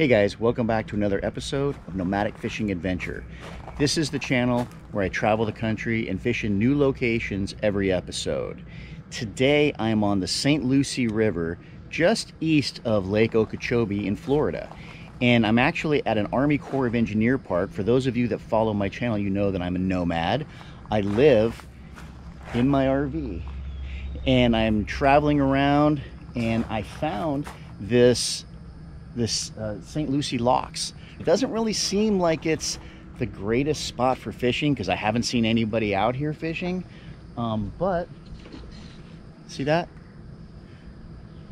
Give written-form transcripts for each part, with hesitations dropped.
Hey guys, welcome back to another episode of Nomadic Fishing Adventure. This is the channel where I travel the country and fish in new locations every episode. Today I am on the St. Lucie River just east of Lake Okeechobee in Florida. And I'm actually at an Army Corps of Engineer park. For those of you that follow my channel, you know that I'm a nomad. I live in my RV and I'm traveling around, and I found this St. Lucie Locks. It doesn't really seem like it's the greatest spot for fishing because I haven't seen anybody out here fishing, but see that?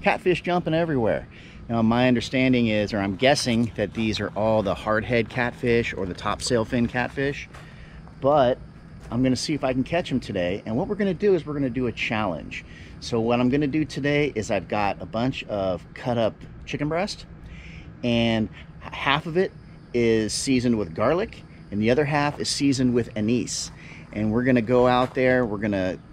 Catfish jumping everywhere. Now my understanding is, or I'm guessing, that these are all the hardhead catfish or the topsail fin catfish, but I'm gonna see if I can catch them today. And what we're gonna do is we're gonna do a challenge. So what I'm gonna do today is I've got a bunch of cut up chicken breast, and half of it is seasoned with garlic and the other half is seasoned with anise. And we're gonna go out there,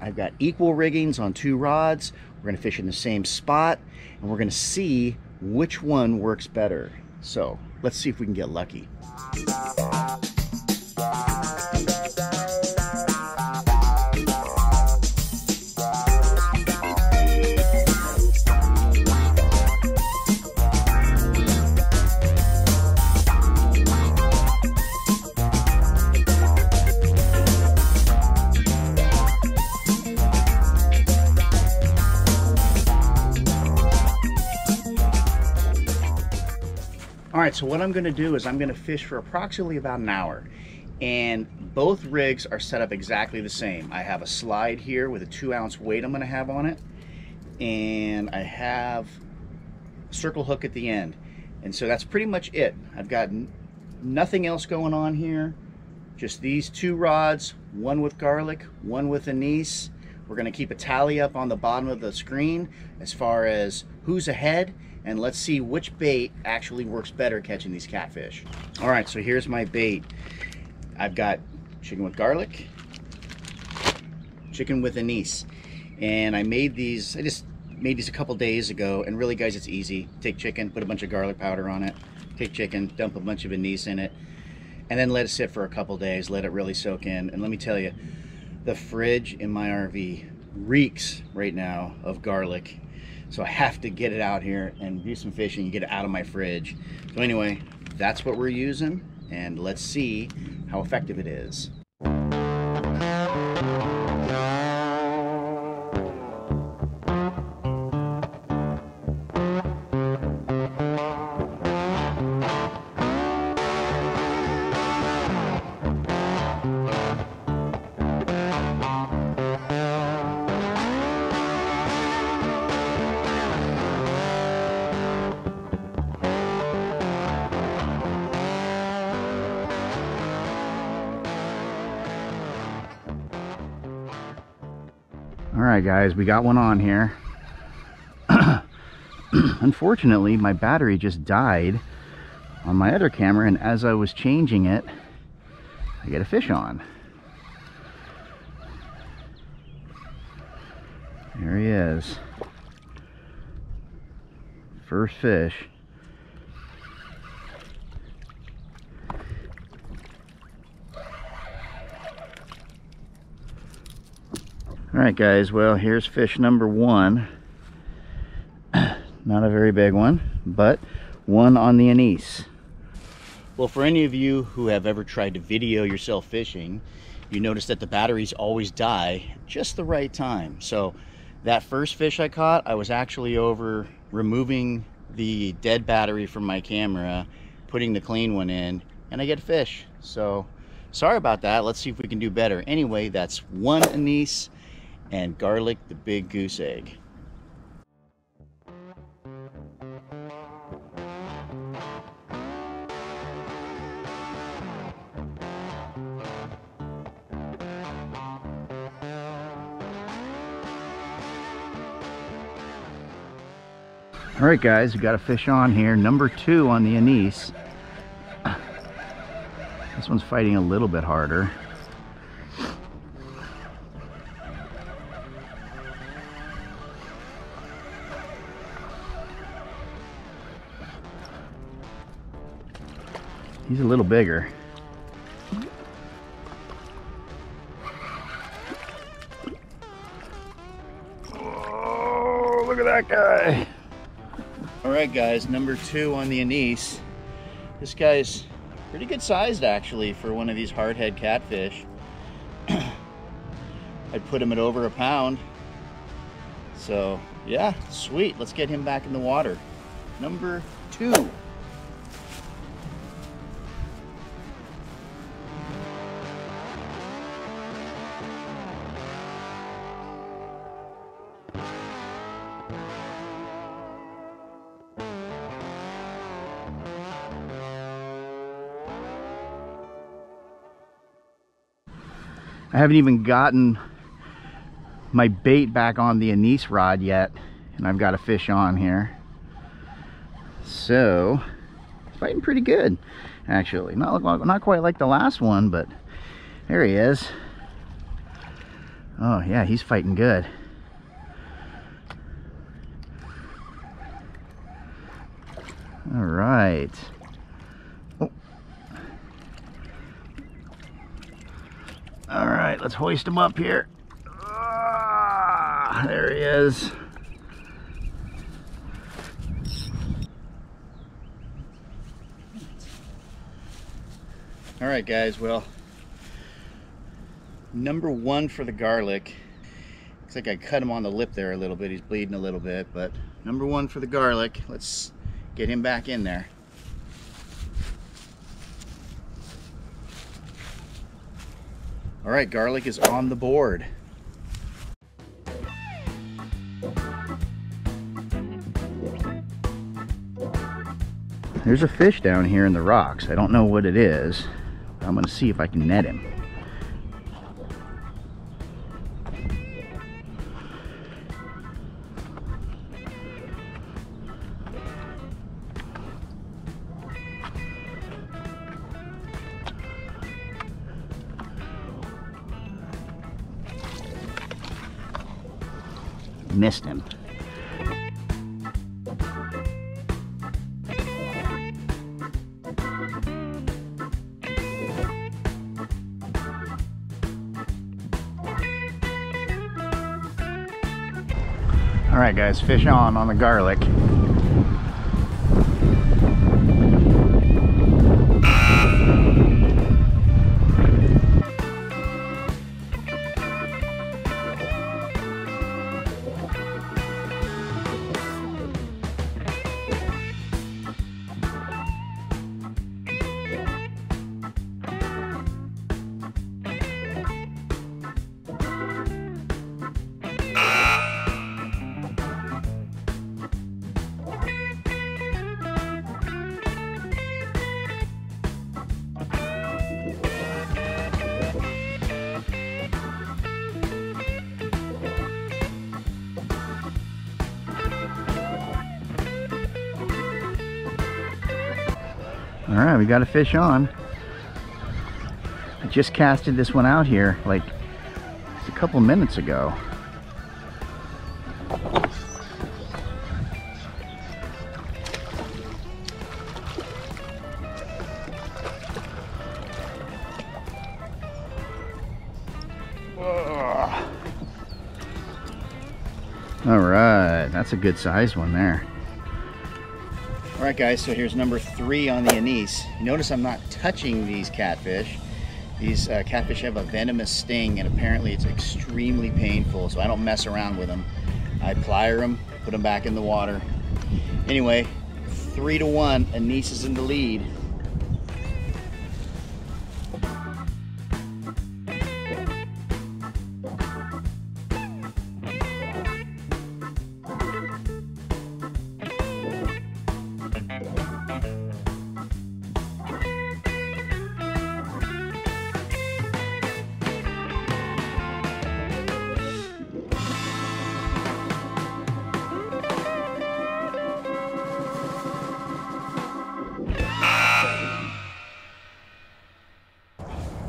I've got equal riggings on 2 rods, we're gonna fish in the same spot, and we're gonna see which one works better. So let's see if we can get lucky. All right, so what I'm gonna do is I'm gonna fish for approximately about an hour, and both rigs are set up exactly the same. I have a slide here with a 2-ounce weight I'm gonna have on it, and I have a circle hook at the end. And so that's pretty much it. I've got nothing else going on here, just these 2 rods, one with garlic, one with anise. We're gonna keep a tally up on the bottom of the screen as far as who's ahead, and let's see which bait actually works better catching these catfish. All right, so here's my bait. I've got chicken with garlic, chicken with anise, and I just made these a couple days ago. And really guys, it's easy. Take chicken, put a bunch of garlic powder on it, take chicken, dump a bunch of anise in it, and then let it sit for a couple days, let it really soak in. And let me tell you, the fridge in my RV reeks right now of garlic. So I have to get it out here and do some fishing and get it out of my fridge. So anyway, that's what we're using, and let's see how effective it is. All right guys, we got one on here. Unfortunately, my battery just died on my other camera, and as I was changing it, I get a fish on. There he is. First fish. All right guys, well, here's fish number 1. Not a very big one, but one on the anise. Well, for any of you who have ever tried to video yourself fishing, you notice that the batteries always die just the right time. So that first fish I caught, I was actually over removing the dead battery from my camera, putting the clean one in, and I get a fish. So sorry about that. Let's see if we can do better. Anyway, that's 1 anise and garlic, the big goose egg. All right guys, we got a fish on here, number 2 on the anise. This one's fighting a little bit harder. He's a little bigger. Oh, look at that guy. All right, guys, number 2 on the anise. This guy's pretty good sized, actually, for one of these hardhead catfish. I'd put him at over a pound. So, yeah, sweet. Let's get him back in the water. Number 2. I haven't even gotten my bait back on the anise rod yet, and I've got a fish on here. So, fighting pretty good, actually. Not quite like the last one, but there he is. Oh yeah, he's fighting good. All right. Oh. All right, let's hoist him up here. Ah, there he is. All right, guys, well, number 1 for the garlic. Looks like I cut him on the lip there a little bit. He's bleeding a little bit, but number 1 for the garlic. Let's get him back in there. All right, garlic is on the board. There's a fish down here in the rocks. I don't know what it is. I'm gonna see if I can net him. Missed him. All right, guys, fish on the garlic. All right, we got a fish on. I just casted this one out here like just a couple minutes ago. All right, that's a good sized one there. All right, guys, so here's number 3 on the anise. You notice I'm not touching these catfish. These catfish have a venomous sting, and apparently it's extremely painful, so I don't mess around with them. I plier them, put them back in the water. Anyway, 3-1, anise is in the lead.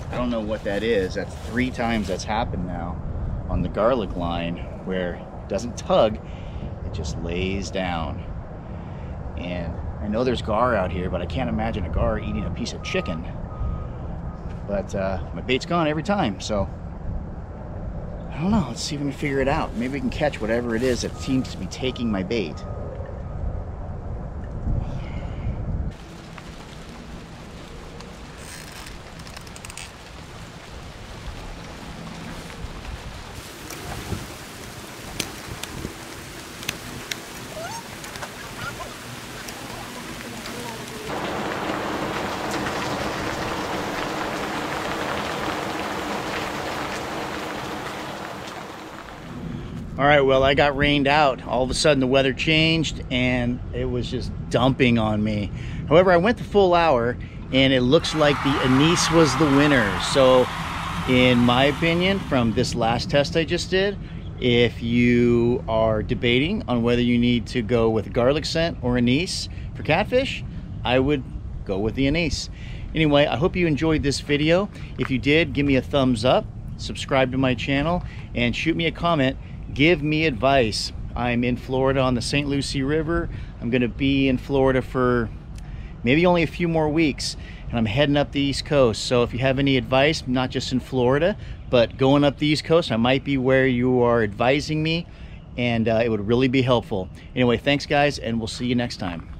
I don't know what that is. That's 3 times that's happened now on the garlic line, where it doesn't tug, it just lays down. And I know there's gar out here, but I can't imagine a gar eating a piece of chicken. But my bait's gone every time, so I don't know. Let's see if we can figure it out. Maybe we can catch whatever it is that seems to be taking my bait. All right, well, I got rained out. All of a sudden the weather changed and it was just dumping on me. However, I went the full hour and it looks like the anise was the winner. So in my opinion, from this last test I just did, if you are debating on whether you need to go with garlic scent or anise for catfish, I would go with the anise. Anyway, I hope you enjoyed this video. If you did, give me a thumbs up, subscribe to my channel, and shoot me a comment. Give me advice. I'm in Florida on the St. Lucie River. I'm gonna be in Florida for maybe only a few more weeks, and I'm heading up the East Coast. So if you have any advice, not just in Florida, but going up the East Coast, I might be where you are advising me, and it would really be helpful. Anyway, thanks guys, and we'll see you next time.